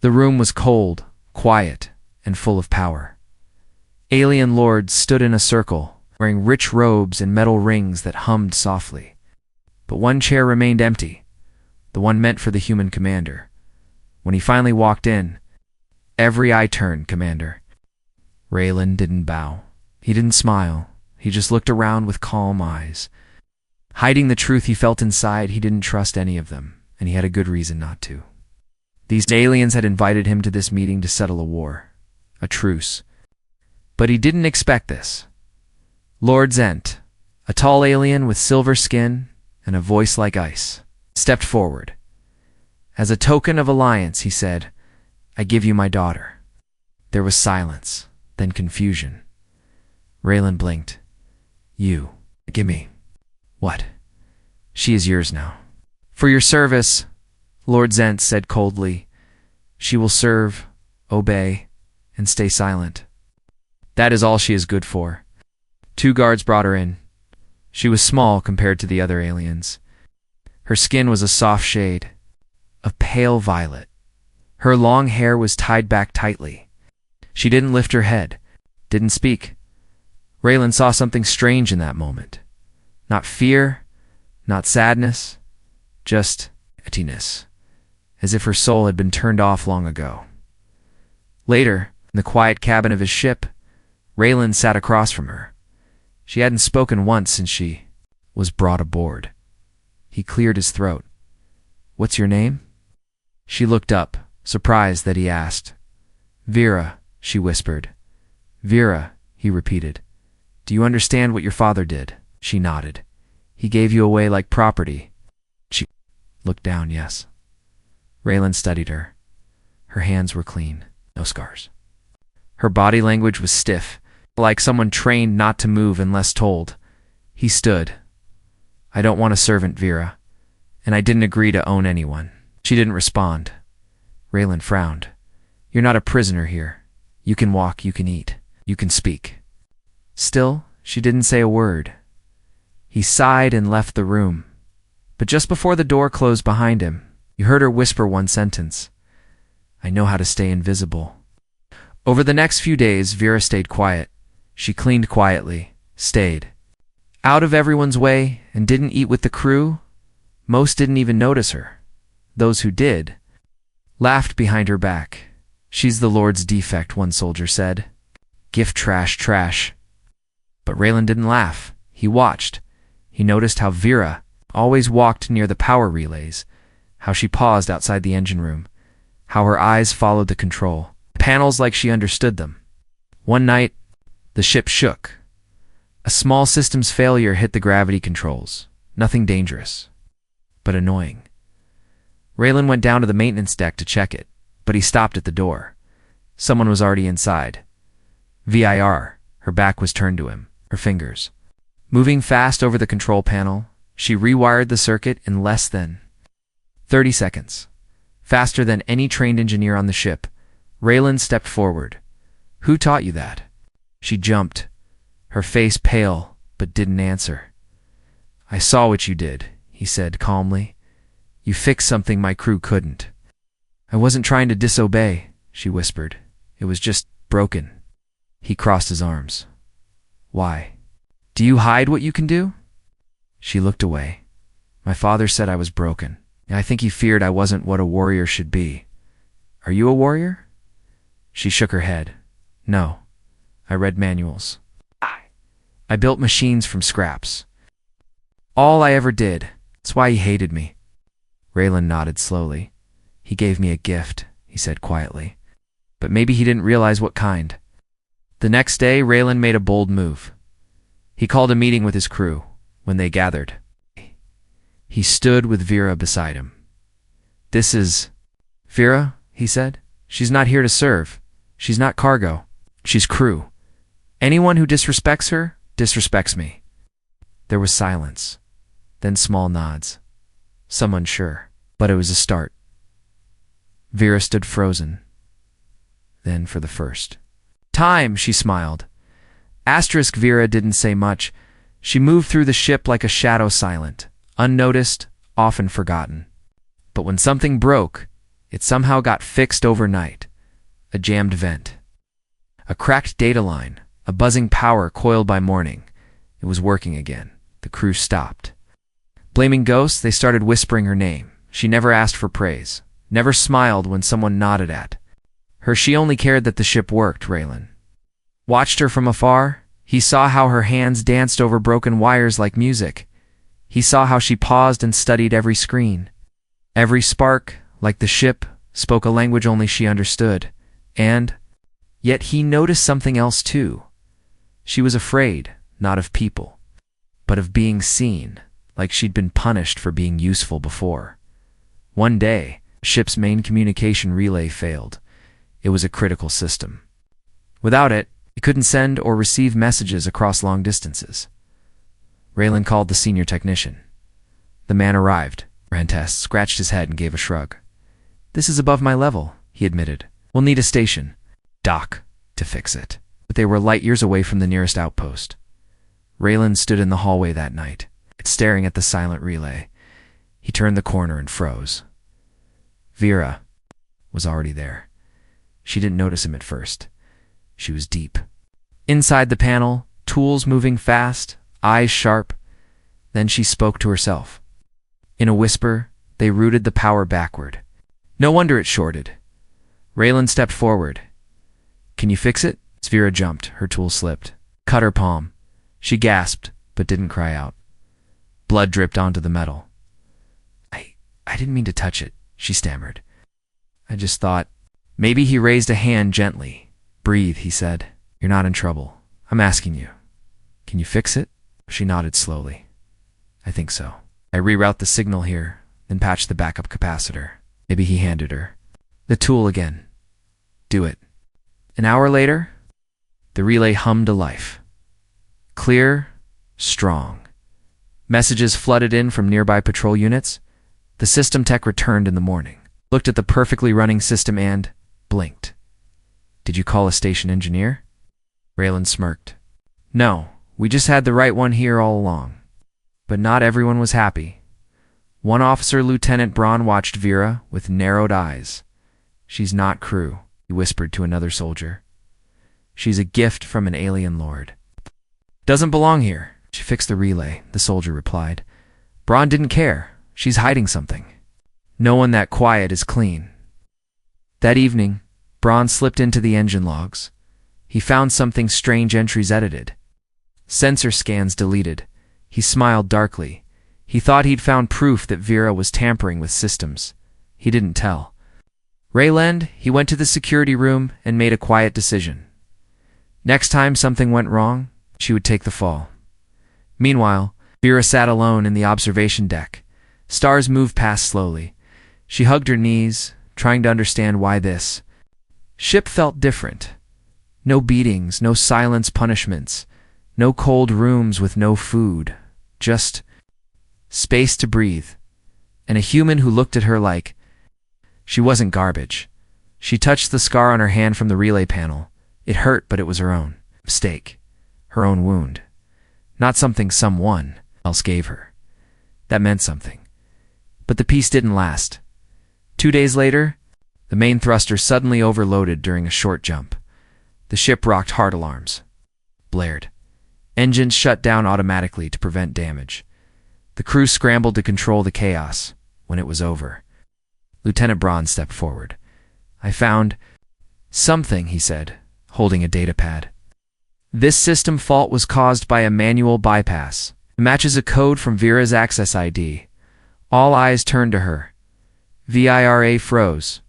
The room was cold, quiet, and full of power. Alien lords stood in a circle, wearing rich robes and metal rings that hummed softly. But one chair remained empty, the one meant for the human commander. When he finally walked in, every eye turned, "Commander." Raylan didn't bow. He didn't smile. He just looked around with calm eyes. Hiding the truth he felt inside, he didn't trust any of them, and he had a good reason not to. These aliens had invited him to this meeting to settle a war, a truce. But he didn't expect this. Lord Zent, a tall alien with silver skin and a voice like ice, stepped forward. As a token of alliance, he said, "I give you my daughter." There was silence, then confusion. Raylan blinked. "You, give me." "What?" "She is yours now." "For your service," Lord Zent said coldly. "She will serve, obey, and stay silent. That is all she is good for." 2 guards brought her in. She was small compared to the other aliens. Her skin was a soft shade of pale violet. Her long hair was tied back tightly. She didn't lift her head, didn't speak. Raylan saw something strange in that moment. Not fear, not sadness, just emptiness, as if her soul had been turned off long ago. Later, in the quiet cabin of his ship, Raylan sat across from her. She hadn't spoken once since she was brought aboard. He cleared his throat. "What's your name?" She looked up, surprised that he asked. "Vera," she whispered. "Vera," he repeated. "Do you understand what your father did?" She nodded. "He gave you away like property." She looked down, yes. Raylan studied her. Her hands were clean, no scars. Her body language was stiff, like someone trained not to move unless told. He stood. "I don't want a servant, Vera, and I didn't agree to own anyone." She didn't respond. Raylan frowned. "You're not a prisoner here. You can walk, you can eat, you can speak." Still, she didn't say a word. He sighed and left the room. But just before the door closed behind him, you heard her whisper one sentence. "I know how to stay invisible." Over the next few days, Vera stayed quiet. She cleaned quietly, stayed out of everyone's way, and didn't eat with the crew. Most didn't even notice her. Those who did laughed behind her back. "She's the Lord's defect," one soldier said. "Gift trash, trash." But Raylan didn't laugh. He watched. He noticed how Vera always walked near the power relays, how she paused outside the engine room, how her eyes followed the control panels like she understood them. One night, the ship shook. A small systems failure hit the gravity controls. Nothing dangerous, but annoying. Raylan went down to the maintenance deck to check it, but he stopped at the door. Someone was already inside. Vir, her back was turned to him, her fingers moving fast over the control panel. She rewired the circuit in less than 30 seconds. Faster than any trained engineer on the ship. Raylan stepped forward. "Who taught you that?" She jumped, her face pale, but didn't answer. "I saw what you did," he said calmly. "You fixed something my crew couldn't." "I wasn't trying to disobey," she whispered. "It was just broken." He crossed his arms. "Why? Do you hide what you can do?" She looked away. "My father said I was broken. I think he feared I wasn't what a warrior should be." "Are you a warrior?" She shook her head. "No. I read manuals. I built machines from scraps. All I ever did. That's why he hated me." Raylan nodded slowly. "He gave me a gift," he said quietly. "But maybe he didn't realize what kind." The next day, Raylan made a bold move. He called a meeting with his crew. When they gathered, he stood with Vera beside him. "This is Vera," he said. "She's not here to serve. She's not cargo. She's crew. Anyone who disrespects her, disrespects me." There was silence, then small nods. Some unsure, but it was a start. Vera stood frozen. Then for the first time, she smiled. Asterisk Vera didn't say much. She moved through the ship like a shadow, silent, unnoticed, often forgotten. But when something broke, It somehow got fixed overnight. A jammed vent. A cracked data line. A buzzing power coiled by morning. It was working again. The crew stopped. Blaming ghosts, they started whispering her name. She never asked for praise. Never smiled when someone nodded at her. She only cared that the ship worked. Raylan watched her from afar. He saw how her hands danced over broken wires like music. He saw how she paused and studied every screen. Every spark, like the ship, spoke a language only she understood. And yet he noticed something else too. She was afraid, not of people, but of being seen, like she'd been punished for being useful before. One day, the ship's main communication relay failed. It was a critical system. Without it, it couldn't send or receive messages across long distances. Raylan called the senior technician. The man arrived. Rentes scratched his head and gave a shrug. "This is above my level," he admitted. "We'll need a station dock to fix it." But they were light years away from the nearest outpost. Raylan stood in the hallway that night, staring at the silent relay. He turned the corner and froze. Vera was already there. She didn't notice him at first. She was deep. Inside the panel, tools moving fast, eyes sharp. Then she spoke to herself. In a whisper, they routed the power backward. No wonder it shorted. Raylan stepped forward. "Can you fix it?" Vera jumped. Her tool slipped. Cut her palm. She gasped, but didn't cry out. Blood dripped onto the metal. I didn't mean to touch it," she stammered. "I just thought." Maybe he raised a hand gently. "Breathe," he said. "You're not in trouble. I'm asking you. Can you fix it?" She nodded slowly. "I think so. I reroute the signal here, then patch the backup capacitor." Maybe he handed her the tool again. "Do it." An hour later, the relay hummed to life. Clear, strong. Messages flooded in from nearby patrol units. The system tech returned in the morning, looked at the perfectly running system and blinked. "Did you call a station engineer?" Raylan smirked. "No, we just had the right one here all along." But not everyone was happy. One officer, Lieutenant Braun, watched Vera with narrowed eyes. "She's not crew," he whispered to another soldier. "She's a gift from an alien lord. Doesn't belong here." "She fixed the relay," the soldier replied. "Braun didn't care. She's hiding something. No one that quiet is clean." That evening, Braun slipped into the engine logs. He found something strange: entries edited. Sensor scans deleted. He smiled darkly. He thought he'd found proof that Vera was tampering with systems. He didn't tell. Raylan, he went to the security room and made a quiet decision. Next time something went wrong, she would take the fall. Meanwhile, Vera sat alone in the observation deck. Stars moved past slowly. She hugged her knees, trying to understand why this ship felt different. No beatings, no silence punishments, no cold rooms with no food, just space to breathe, and a human who looked at her like she wasn't garbage. She touched the scar on her hand from the relay panel. It hurt, but it was her own mistake, her own wound, not something someone else gave her. That meant something. But the peace didn't last. 2 days later, the main thruster suddenly overloaded during a short jump. The ship rocked. Hard alarms blared. Engines shut down automatically to prevent damage. The crew scrambled to control the chaos. When it was over, Lieutenant Braun stepped forward. "I found something," he said, holding a data pad. "This system fault was caused by a manual bypass. It matches a code from Vera's access ID." All eyes turned to her. Vera froze.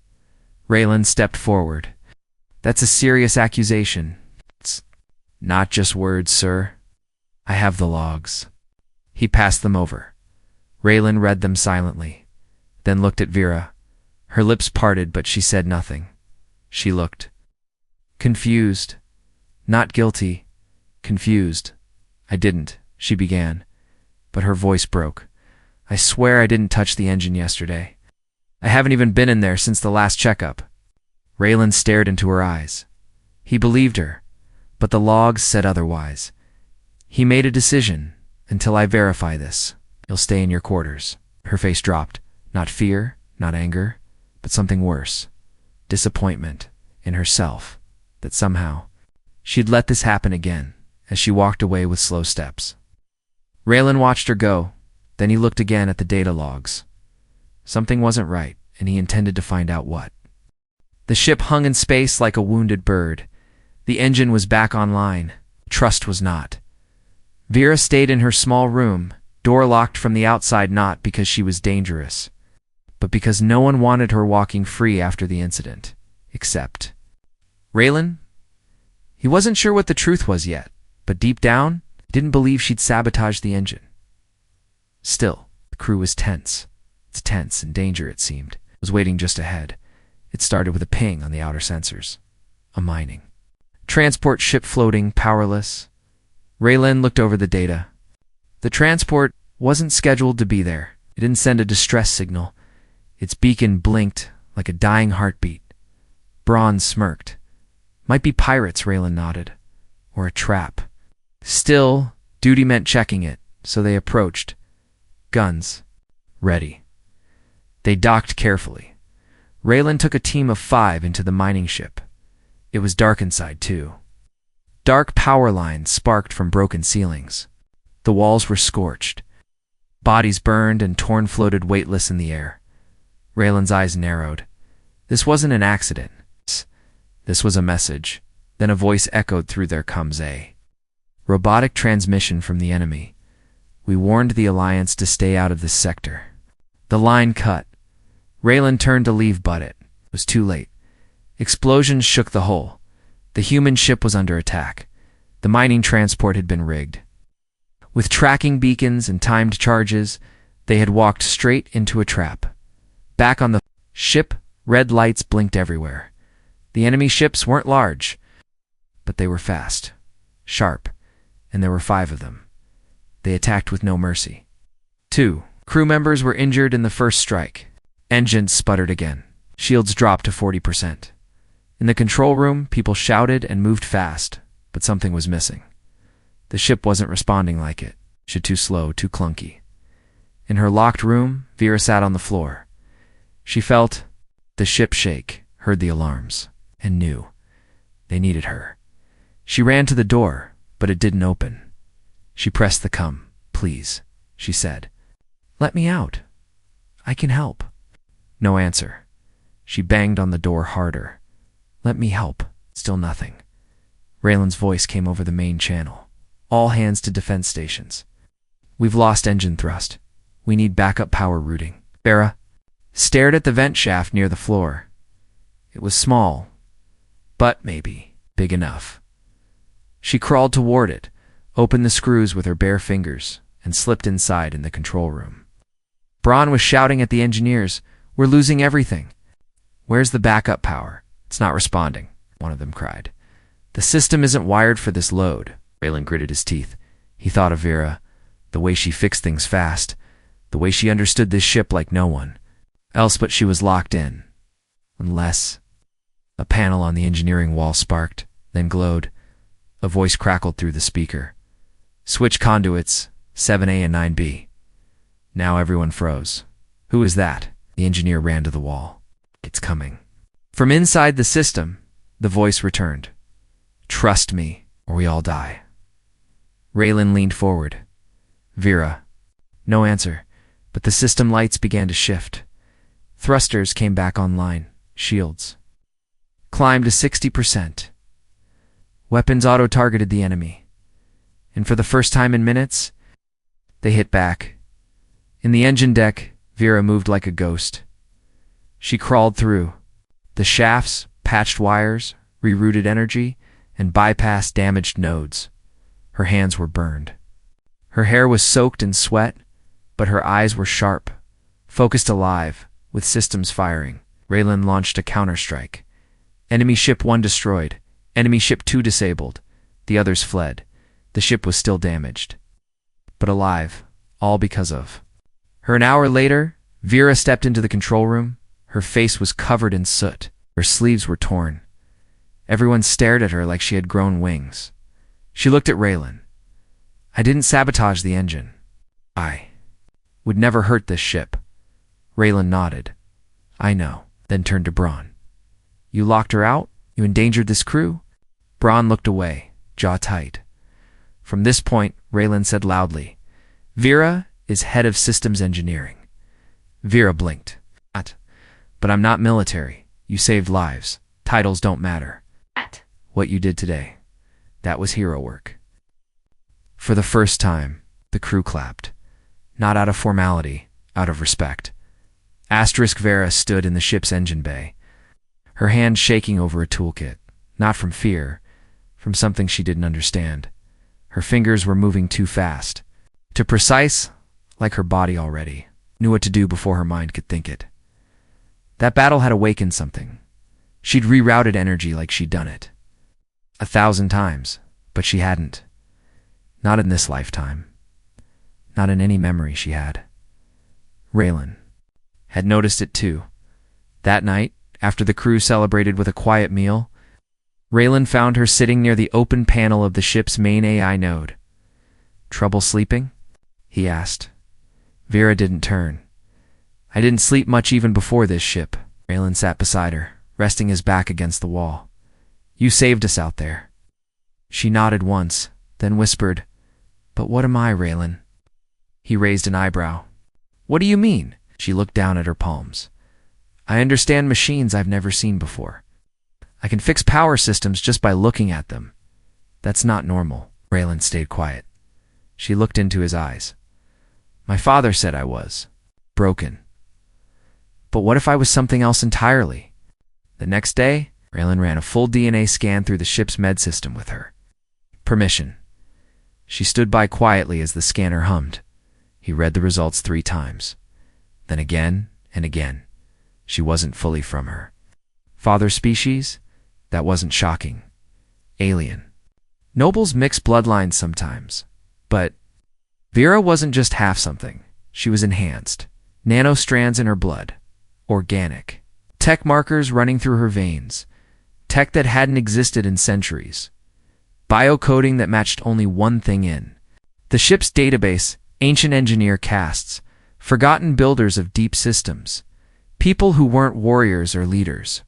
Raylan stepped forward. "That's a serious accusation." "It's not just words, sir. I have the logs." He passed them over. Raylan read them silently, then looked at Vera. Her lips parted, but she said nothing. She looked confused. Not guilty. Confused. "I didn't," she began, but her voice broke. "I swear I didn't touch the engine yesterday. I haven't even been in there since the last checkup." Raylan stared into her eyes. He believed her, but the logs said otherwise. "He made a decision. Until I verify this, you'll stay in your quarters." Her face dropped. Not fear, not anger, but something worse. Disappointment in herself, that somehow she'd let this happen again, as she walked away with slow steps. Raylan watched her go, then he looked again at the data logs. Something wasn't right, and he intended to find out what. The ship hung in space like a wounded bird. The engine was back online. Trust was not. Vera stayed in her small room, door locked from the outside, not because she was dangerous, but because no one wanted her walking free after the incident, except Raylan. He wasn't sure what the truth was yet, but deep down, didn't believe she'd sabotage the engine. Still, the crew was tense. It's tense, and danger, it seemed, was waiting just ahead. It started with a ping on the outer sensors. A mining transport ship floating, powerless. Raylan looked over the data. The transport wasn't scheduled to be there. It didn't send a distress signal. Its beacon blinked like a dying heartbeat. Braun smirked. Might be pirates, Raylan nodded. Or a trap. Still, duty meant checking it, so they approached. Guns ready. They docked carefully. Raylan took a team of 5 into the mining ship. It was dark inside, too. Dark power lines sparked from broken ceilings. The walls were scorched. Bodies burned and torn floated weightless in the air. Raylan's eyes narrowed. This wasn't an accident. This was a message. Then a voice echoed through their comms. Robotic transmission from the enemy. We warned the Alliance to stay out of this sector. The line cut. Raylan turned to leave, but it was too late. Explosions shook the hull. The human ship was under attack. The mining transport had been rigged. With tracking beacons and timed charges, they had walked straight into a trap. Back on the ship, red lights blinked everywhere. The enemy ships weren't large, but they were fast, sharp, and there were 5 of them. They attacked with no mercy. 2 crew members were injured in the first strike. Engines sputtered again. Shields dropped to 40%. In the control room, people shouted and moved fast, but something was missing. The ship wasn't responding like it. Too slow, too clunky. In her locked room, Vera sat on the floor. She felt the ship shake, heard the alarms, and knew they needed her. She ran to the door, but it didn't open. She pressed the "Come, please," she said. "Let me out. I can help." No answer. She banged on the door harder. "Let me help." Still nothing. Raylan's voice came over the main channel. "All hands to defense stations. We've lost engine thrust. We need backup power routing." Vera stared at the vent shaft near the floor. It was small, but maybe big enough. She crawled toward it, opened the screws with her bare fingers, and slipped inside in the control room. Braun was shouting at the engineers, "We're losing everything." "Where's the backup power? It's not responding," one of them cried. "The system isn't wired for this load." Raylan gritted his teeth. He thought of Vera, the way she fixed things fast, the way she understood this ship like no one else, but she was locked in. Unless... A panel on the engineering wall sparked, then glowed. A voice crackled through the speaker. "Switch conduits, 7A and 9B. Now everyone froze. "Who is that?" The engineer ran to the wall. "It's coming." From inside the system, the voice returned. "Trust me, or we all die." Raylan leaned forward. "Vera." No answer, but the system lights began to shift. Thrusters came back online. Shields climbed to 60%. Weapons auto-targeted the enemy. And for the first time in minutes, they hit back. In the engine deck, Vera moved like a ghost. She crawled through the shafts, patched wires, rerouted energy, and bypassed damaged nodes. Her hands were burned. Her hair was soaked in sweat, but her eyes were sharp, focused, alive, with systems firing. Raylan launched a counterstrike. Enemy ship 1 destroyed. Enemy ship 2 disabled. The others fled. The ship was still damaged, but alive, all because of her. An hour later, Vera stepped into the control room. Her face was covered in soot. Her sleeves were torn. Everyone stared at her like she had grown wings. She looked at Raylan. "I didn't sabotage the engine. I would never hurt this ship." Raylan nodded. "I know." then turned to Braun. You locked her out? You endangered this crew? Braun looked away, jaw tight. From this point, Raylan said loudly, Vera is head of systems engineering. Vera blinked. But I'm not military. You saved lives. Titles don't matter. What you did today, that was hero work. For the first time, the crew clapped. Not out of formality, out of respect. Asterisk Vera stood in the ship's engine bay, her hand shaking over a toolkit, not from fear, from something she didn't understand. Her fingers were moving too fast. Too precise, like her body already knew what to do before her mind could think it. That battle had awakened something. She'd rerouted energy like she'd done it 1,000 times, but she hadn't. Not in this lifetime. Not in any memory she had. Raylan had noticed it too. That night, after the crew celebrated with a quiet meal, Raylan found her sitting near the open panel of the ship's main AI node. Trouble sleeping? He asked. Vera didn't turn. I didn't sleep much even before this ship. Raylan sat beside her, resting his back against the wall. You saved us out there. She nodded once, then whispered, But what am I, Raylan? He raised an eyebrow. What do you mean? She looked down at her palms. I understand machines I've never seen before. I can fix power systems just by looking at them. That's not normal. Raylan stayed quiet. She looked into his eyes. My father said I was broken. But what if I was something else entirely? The next day, Raylan ran a full DNA scan through the ship's med system with her. Permission. She stood by quietly as the scanner hummed. He read the results 3 times. Then again and again. She wasn't fully from her. Father species? That wasn't shocking. Alien. Nobles mix bloodlines sometimes. But Vera wasn't just half something. She was enhanced. Nanostrands in her blood. Organic. Tech markers running through her veins. Tech that hadn't existed in centuries. Biocoding that matched only one thing in. The ship's database, ancient engineer castes, forgotten builders of deep systems. People who weren't warriors or leaders.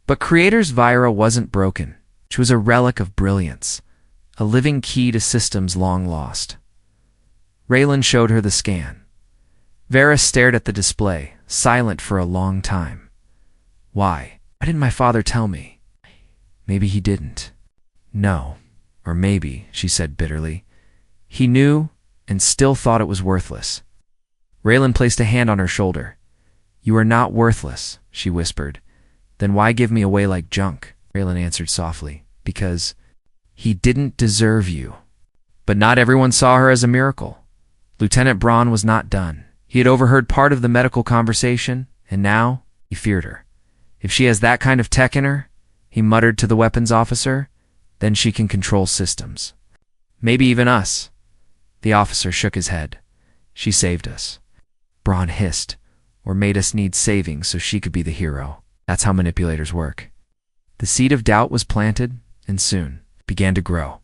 But Creator's Vira wasn't broken. She was a relic of brilliance. A living key to systems long lost. Raylan showed her the scan. Vera stared at the display, silent for a long time. Why? Why didn't my father tell me? Maybe he didn't. No. Or maybe, she said bitterly. He knew and still thought it was worthless. Raylan placed a hand on her shoulder. You are not worthless, she whispered. Then why give me away like junk? Raylan answered softly. Because he didn't deserve you. But not everyone saw her as a miracle. Lieutenant Braun was not done. He had overheard part of the medical conversation, and now he feared her. If she has that kind of tech in her, he muttered to the weapons officer, then she can control systems. Maybe even us. The officer shook his head. She saved us. Braun hissed, or made us need saving so she could be the hero. That's how manipulators work. The seed of doubt was planted, and soon began to grow.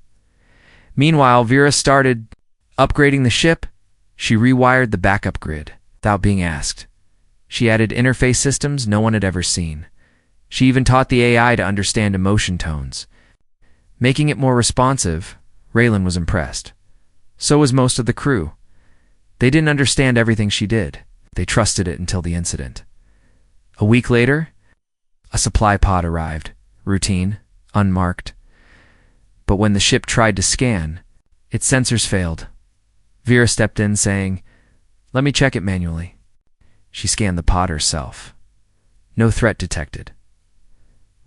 Meanwhile, Vera started upgrading the ship. She rewired the backup grid without being asked. She added interface systems no one had ever seen. She even taught the AI to understand emotion tones. Making it more responsive, Raylan was impressed. So was most of the crew. They didn't understand everything she did. They trusted it until the incident. A week later, a supply pod arrived, routine, unmarked. But when the ship tried to scan, its sensors failed. Vera stepped in, saying, Let me check it manually. She scanned the pod herself. No threat detected.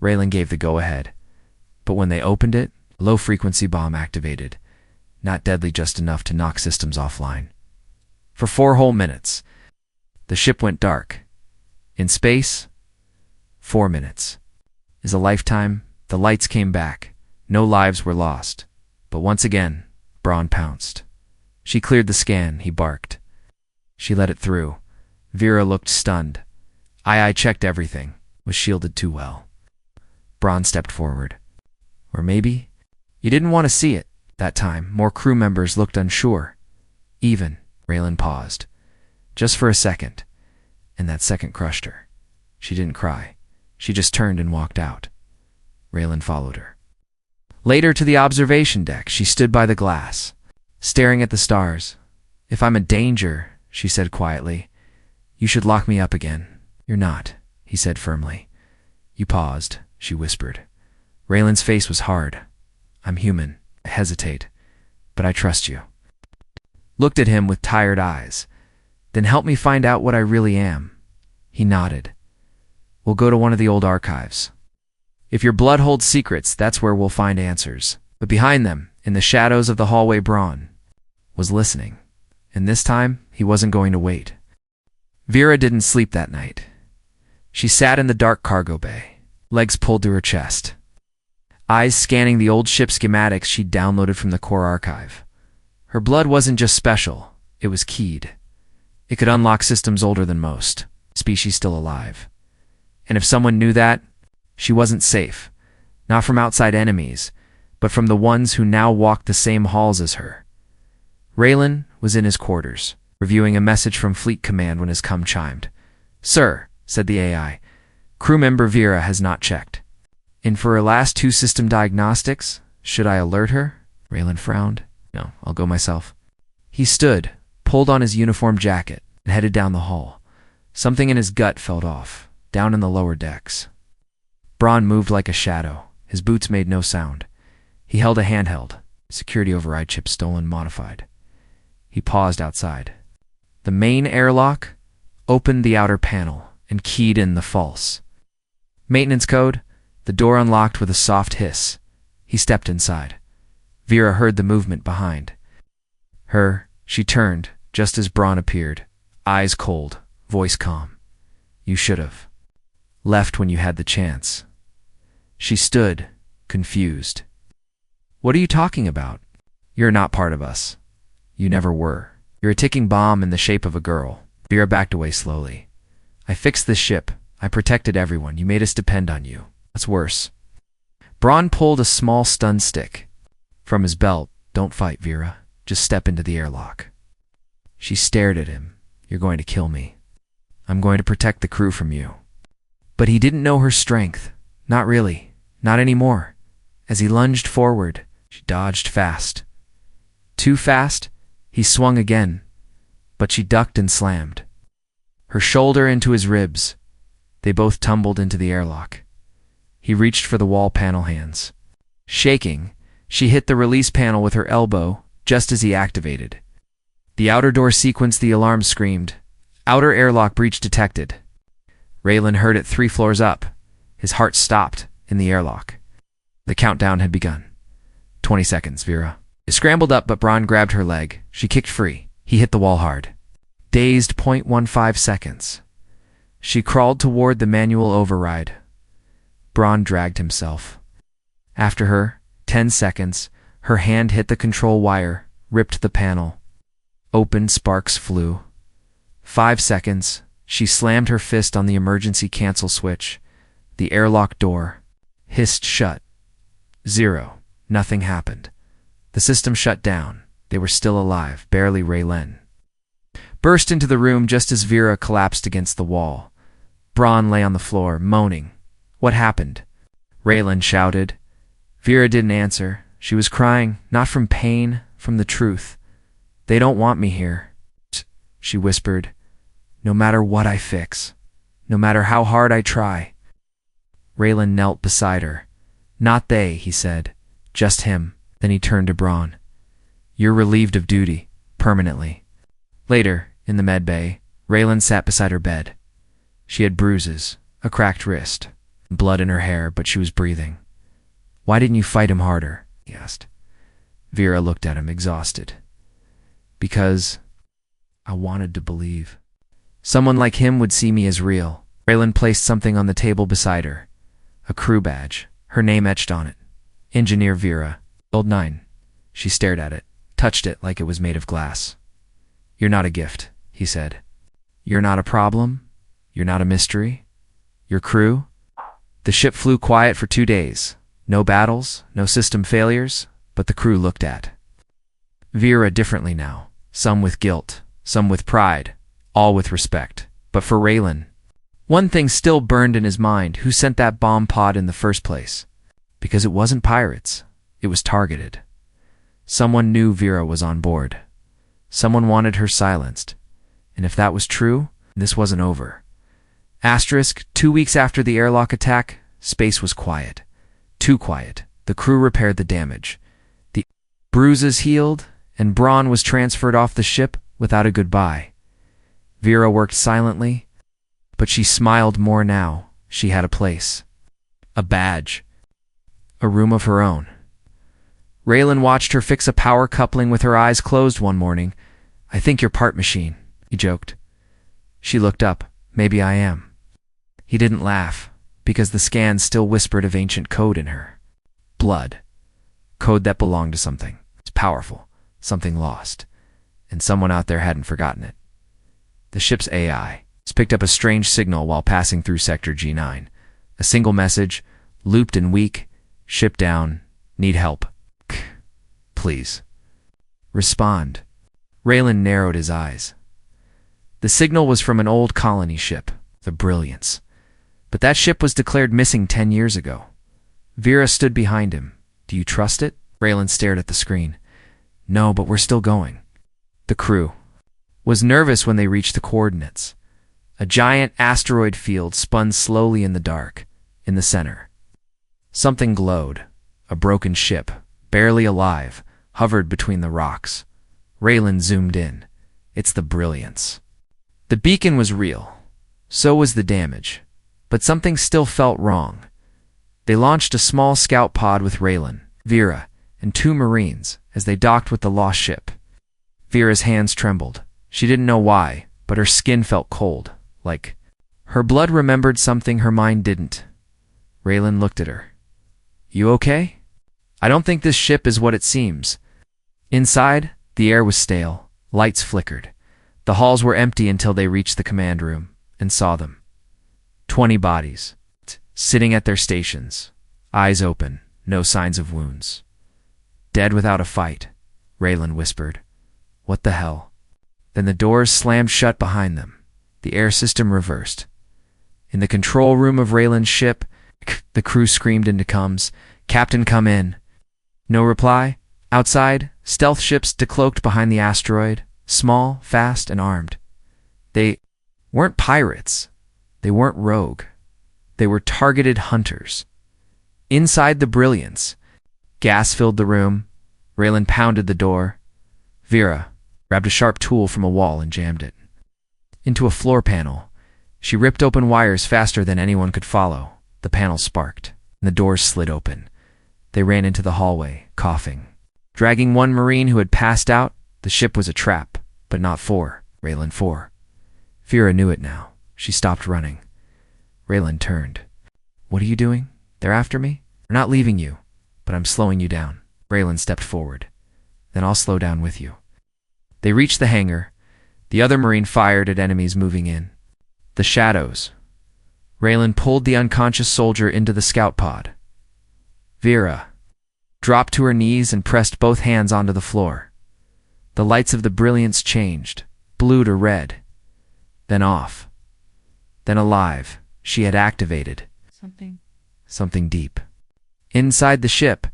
Raylan gave the go-ahead. But when they opened it, a low-frequency bomb activated. Not deadly, just enough to knock systems offline. For 4 whole minutes, the ship went dark. In space, 4 minutes. Is a lifetime. The lights came back. No lives were lost. But once again, Braun pounced. She cleared the scan, he barked. She let it through. Vera looked stunned. I checked everything. Was shielded too well. Braun stepped forward. Or maybe you didn't want to see it. That time, more crew members looked unsure. Even, Raylan paused. Just for a second. And that second crushed her. She didn't cry. She just turned and walked out. Raylan followed her. Later to the observation deck, she stood by the glass, staring at the stars. "If I'm a danger," she said quietly, "you should lock me up again." "You're not," he said firmly. "You paused," she whispered. Raylan's face was hard. "I'm human. I hesitate. But I trust you." Looked at him with tired eyes. "Then help me find out what I really am." He nodded. "We'll go to one of the old archives. If your blood holds secrets, that's where we'll find answers." But behind them, in the shadows of the hallway, Braun was listening. And this time, he wasn't going to wait. Vera didn't sleep that night. She sat in the dark cargo bay, legs pulled to her chest, eyes scanning the old ship schematics she'd downloaded from the core archive. Her blood wasn't just special, it was keyed. It could unlock systems older than most, species still alive. And if someone knew that, she wasn't safe, not from outside enemies, but from the ones who now walked the same halls as her. Raylan was in his quarters, reviewing a message from Fleet Command when his comm chimed. "Sir," said the AI, "crew member Vera has not checked. And for her last 2 system diagnostics, should I alert her?" Raylan frowned. "No, I'll go myself." He stood, pulled on his uniform jacket, and headed down the hall. Something in his gut felt off, down in the lower decks. Braun moved like a shadow. His boots made no sound. He held a handheld, security override chip stolen modified. He paused outside. The main airlock opened the outer panel and keyed in the false maintenance code. The door unlocked with a soft hiss. He stepped inside. Vera heard the movement behind her. She turned just as Braun appeared, eyes cold, voice calm. "You should have left when you had the chance." She stood, confused. "What are you talking about? You're not part of us. You never were. You're a ticking bomb in the shape of a girl." Vera backed away slowly. "I fixed this ship. I protected everyone. You made us depend on you. That's worse." Braun pulled a small stun stick from his belt. "Don't fight, Vera. Just step into the airlock." She stared at him. "You're going to kill me. I'm going to protect the crew from you." But he didn't know her strength. Not really. Not anymore. As he lunged forward, she dodged fast. Too fast, he swung again, but she ducked and slammed her shoulder into his ribs. They both tumbled into the airlock. He reached for the wall panel hands. Shaking, she hit the release panel with her elbow just as he activated. The outer door sequenced. The alarm screamed. "Outer airlock breach detected." Raylan heard it 3 floors up. His heart stopped in the airlock. The countdown had begun. 20 seconds, Vera. He scrambled up, but Braun grabbed her leg. She kicked free. He hit the wall hard. Dazed. 0.15 seconds. She crawled toward the manual override. Braun dragged himself after her. 10 seconds. Her hand hit the control wire, ripped the panel. Open, sparks flew. 5 seconds. She slammed her fist on the emergency cancel switch. The airlock door hissed shut. 0. Nothing happened. The system shut down. They were still alive, barely. Raylan burst into the room just as Vera collapsed against the wall. Braun lay on the floor, moaning. "What happened?" Raylan shouted. Vera didn't answer. She was crying, not from pain, from the truth. "They don't want me here," she whispered. "No matter what I fix, no matter how hard I try." Raylan knelt beside her. "Not they," he said. "Just him." Then he turned to Braun. "You're relieved of duty, permanently." Later, in the med bay, Raylan sat beside her bed. She had bruises, a cracked wrist, blood in her hair, but she was breathing. "Why didn't you fight him harder?" he asked. Vera looked at him, exhausted. "Because I wanted to believe. Someone like him would see me as real." Raylan placed something on the table beside her. A crew badge, her name etched on it. Engineer Vera, Old 9. She stared at it, touched it like it was made of glass. "You're not a gift," he said. "You're not a problem. You're not a mystery. Your crew?" The ship flew quiet for 2 days. No battles, no system failures, but the crew looked at Vera differently now. Some with guilt, some with pride, all with respect. But for Raylan, One thing still burned in his mind: who sent that bomb pod in the first place? Because it wasn't pirates. It was targeted. Someone knew Vera was on board. Someone wanted her silenced. And if that was true, this wasn't over. Asterisk, 2 weeks after the airlock attack, space was quiet. Too quiet. The crew repaired the damage. The bruises healed, and Braun was transferred off the ship without a goodbye. Vera worked silently, but she smiled more now. She had a place. A badge. A room of her own. Raylan watched her fix a power coupling with her eyes closed one morning. "I think you're part machine," he joked. She looked up. "Maybe I am." He didn't laugh, because the scans still whispered of ancient code in her. Blood. Code that belonged to something. It's powerful. Something lost. And someone out there hadn't forgotten it. The ship's AI picked up a strange signal while passing through Sector G9. A single message, looped and weak. "Ship down. Need help. Please. Respond." Raylan narrowed his eyes. The signal was from an old colony ship, the Brilliance. But that ship was declared missing 10 years ago. Vera stood behind him. "Do you trust it?" Raylan stared at the screen. "No, but we're still going." The crew was nervous when they reached the coordinates. A giant asteroid field spun slowly in the dark, in the center. Something glowed. A broken ship, barely alive, hovered between the rocks. Raylan zoomed in. It's the Brilliance. The beacon was real. So was the damage. But something still felt wrong. They launched a small scout pod with Raylan, Vera, and 2 Marines as they docked with the lost ship. Vera's hands trembled. She didn't know why, but her skin felt cold, like her blood remembered something her mind didn't. Raylan looked at her. "You okay?" "I don't think this ship is what it seems." Inside, the air was stale. Lights flickered. The halls were empty until they reached the command room and saw them. 20 bodies, sitting at their stations, eyes open, no signs of wounds. "Dead without a fight," Raylan whispered. "What the hell?" Then the doors slammed shut behind them. The air system reversed. In the control room of Raylan's ship, the crew screamed into comms, "Captain, come in." No reply. Outside, stealth ships decloaked behind the asteroid, small, fast, and armed. They weren't pirates. They weren't rogue. They were targeted hunters. Inside the Brilliance, gas filled the room. Raylan pounded the door. Vera grabbed a sharp tool from a wall and jammed it into a floor panel. She ripped open wires faster than anyone could follow. The panel sparked, and the doors slid open. They ran into the hallway, coughing. Dragging 1 Marine who had passed out, the ship was a trap, but not for Raylan 4. Vera knew it now. She stopped running. Raylan turned. "What are you doing? They're after me? We're not leaving you, but I'm slowing you down." Raylan stepped forward. "Then I'll slow down with you." They reached the hangar. The other Marine fired at enemies moving in. The shadows. Raylan pulled the unconscious soldier into the scout pod. Vera dropped to her knees and pressed both hands onto the floor. The lights of the Brilliance changed, blue to red, then off, then alive. She had activated something deep. Inside the ship,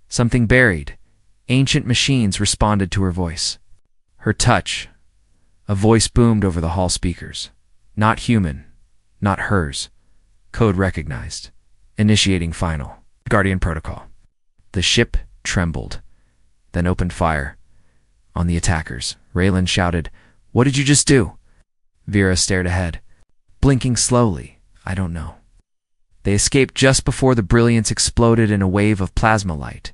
something buried. Ancient machines responded to her voice. Her touch. A voice boomed over the hall speakers. Not human, not hers. Code recognized. Initiating final. Guardian protocol. The ship trembled, then opened fire on the attackers. Raylan shouted, "What did you just do?" Vera stared ahead, blinking slowly. "I don't know." They escaped just before the Brilliance exploded in a wave of plasma light.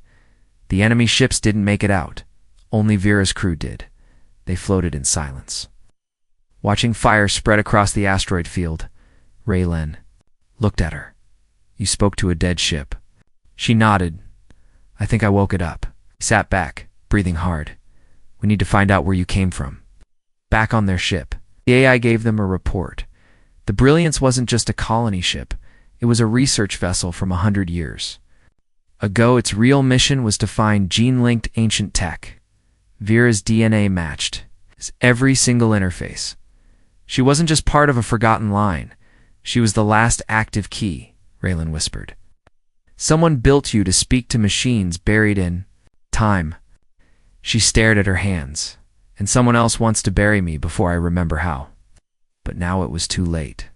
The enemy ships didn't make it out. Only Vera's crew did. They floated in silence. Watching fire spread across the asteroid field, Raylan looked at her. "You spoke to a dead ship." She nodded. "I think I woke it up." He sat back, breathing hard. "We need to find out where you came from." Back on their ship, the AI gave them a report. The Brilliance wasn't just a colony ship. It was a research vessel from 100 years ago. Its real mission was to find gene-linked ancient tech. Vera's DNA matched every single interface. She wasn't just part of a forgotten line. She was the last active key, Raylan whispered. Someone built you to speak to machines buried in time. She stared at her hands. And someone else wants to bury me before I remember how. But now it was too late.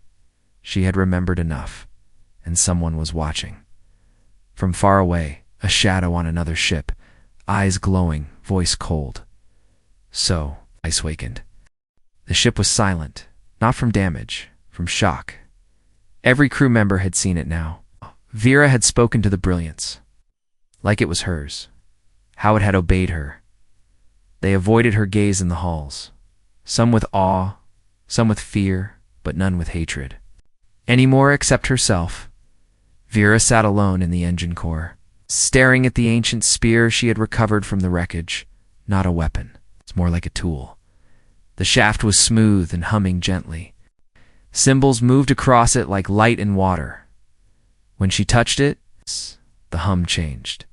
She had remembered enough, and someone was watching. From far away, a shadow on another ship, eyes glowing, voice cold. So, Ice wakened. The ship was silent, not from damage, from shock. Every crew member had seen it now. Vera had spoken to the brilliance, like it was hers, how it had obeyed her. They avoided her gaze in the halls, some with awe, some with fear, but none with hatred. Any more except herself. Vera sat alone in the engine core, staring at the ancient spear she had recovered from the wreckage. Not a weapon, it's more like a tool. The shaft was smooth and humming gently. Symbols moved across it like light in water. When she touched it, the hum changed.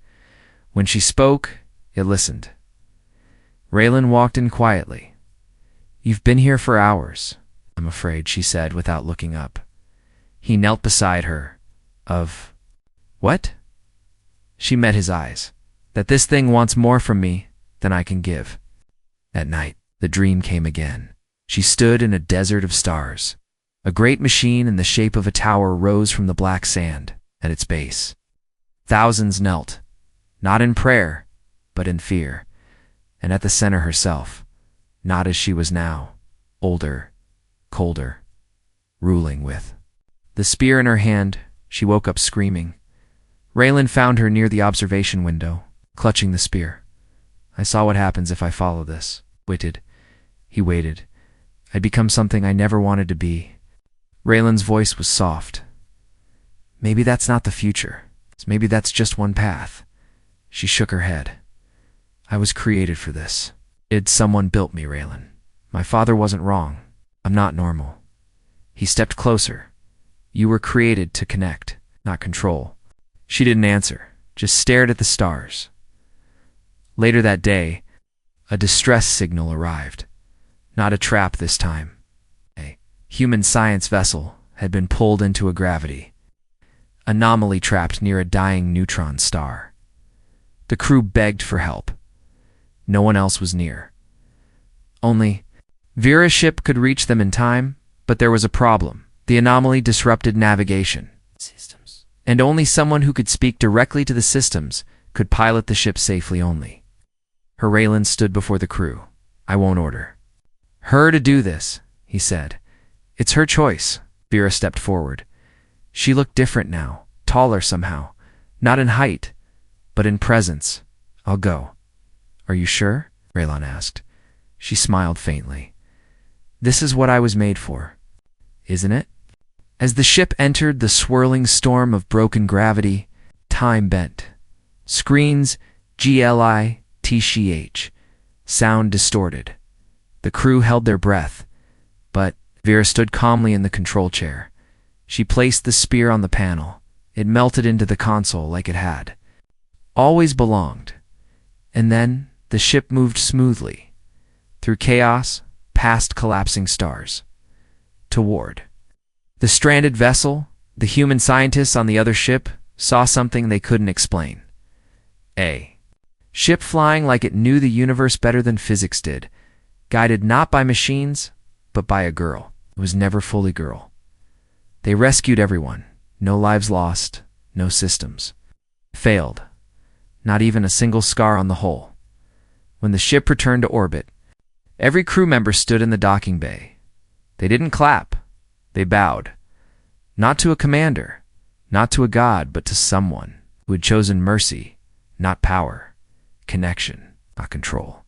When she spoke, it listened. Raylan walked in quietly. "You've been here for hours, I'm afraid," she said without looking up. He knelt beside her. What? She met his eyes. That this thing wants more from me than I can give. At night, the dream came again. She stood in a desert of stars. A great machine in the shape of a tower rose from the black sand at its base. Thousands knelt, not in prayer, but in fear. And at the center herself, not as she was now, older, colder, ruling with the spear in her hand. She woke up screaming. Raylan found her near the observation window, clutching the spear. "I saw what happens if I follow this." He waited. "I'd become something I never wanted to be." Raylan's voice was soft. "Maybe that's not the future. Maybe that's just one path." She shook her head. "I was created for this. Someone built me, Raylan. My father wasn't wrong. I'm not normal." He stepped closer. "You were created to connect, not control." She didn't answer, just stared at the stars. Later that day, a distress signal arrived. Not a trap this time. A human science vessel had been pulled into a gravity anomaly trapped near a dying neutron star. The crew begged for help. No one else was near. Only Vera's ship could reach them in time, but there was a problem. The anomaly disrupted navigation systems, and only someone who could speak directly to the systems could pilot the ship safely only. Her Raylan stood before the crew. "I won't order her to do this," he said. "It's her choice." Vera stepped forward. She looked different now, taller somehow, not in height, but in presence. "I'll go." "Are you sure?" Raylan asked. She smiled faintly. "This is what I was made for, isn't it?" As the ship entered the swirling storm of broken gravity, time bent. Screens, glitch, sound distorted. The crew held their breath, but Vera stood calmly in the control chair. She placed the spear on the panel. It melted into the console like it had always belonged. And then the ship moved smoothly, through chaos, past collapsing stars, toward the stranded vessel. The human scientists on the other ship saw something they couldn't explain. A ship flying like it knew the universe better than physics did, guided not by machines, but by a girl. It was never fully girl. They rescued everyone. No lives lost, no systems failed, not even a single scar on the hull. When the ship returned to orbit, every crew member stood in the docking bay. They didn't clap. They bowed. Not to a commander, not to a god, but to someone who had chosen mercy, not power, connection, not control.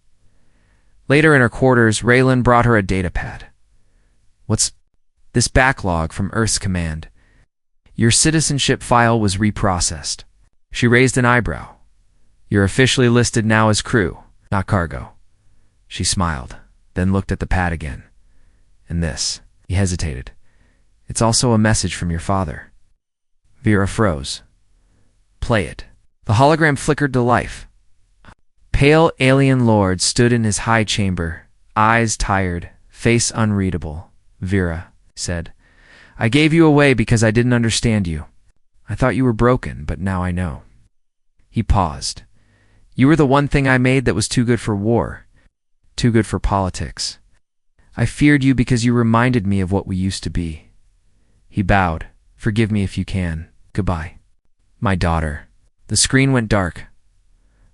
Later in her quarters, Raylan brought her a data pad. "What's this backlog from Earth's command?" "Your citizenship file was reprocessed." She raised an eyebrow. "You're officially listed now as crew, not cargo." She smiled, then looked at the pad again. "And this?" He hesitated. "It's also a message from your father." Vera froze. "Play it." The hologram flickered to life. Pale alien lord stood in his high chamber, eyes tired, face unreadable. "Vera," said, I gave you away because I didn't understand you. I thought you were broken, but now I know." He paused. "You were the one thing I made that was too good for war, too good for politics. I feared you because you reminded me of what we used to be." He bowed. "Forgive me if you can. Goodbye." "My daughter." The screen went dark.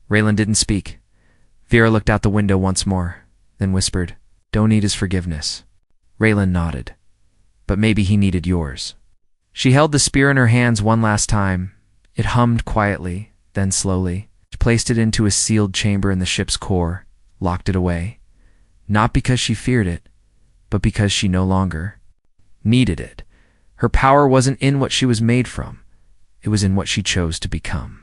Raylan didn't speak. Vera looked out the window once more, then whispered, "Don't need his forgiveness." Raylan nodded. "But maybe he needed yours." She held the spear in her hands one last time. It hummed quietly, then slowly. She placed it into a sealed chamber in the ship's core, locked it away. Not because she feared it, but because she no longer needed it. Her power wasn't in what she was made from. It was in what she chose to become.